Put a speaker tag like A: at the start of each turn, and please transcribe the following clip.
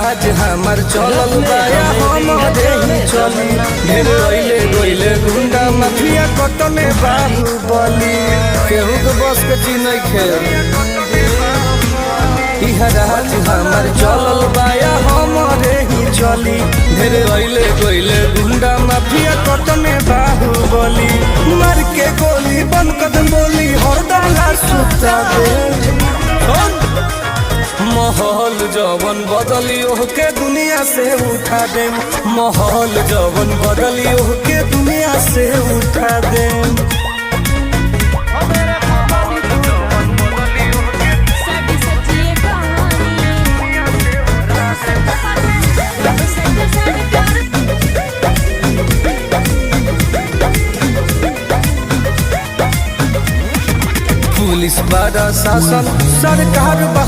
A: राज हमार चलल बाया हमरे ही चली ढेर अइले गइले गुंडा माफिया कटने बाहुबली केहू के बस के चिन्ह खे राज हमार चलल बाया हमरे ही चली ढेर अइले गइले गुंडा माफिया कटने बाहुबली मार के गोली बंद कदम बोली हरदम सुता दे महल जवन बदली ओहके दुनिया से उठा दे महल जवन बदली ओहके दुनिया से उठा दे पुलिस बड़ा शासन सरकार बा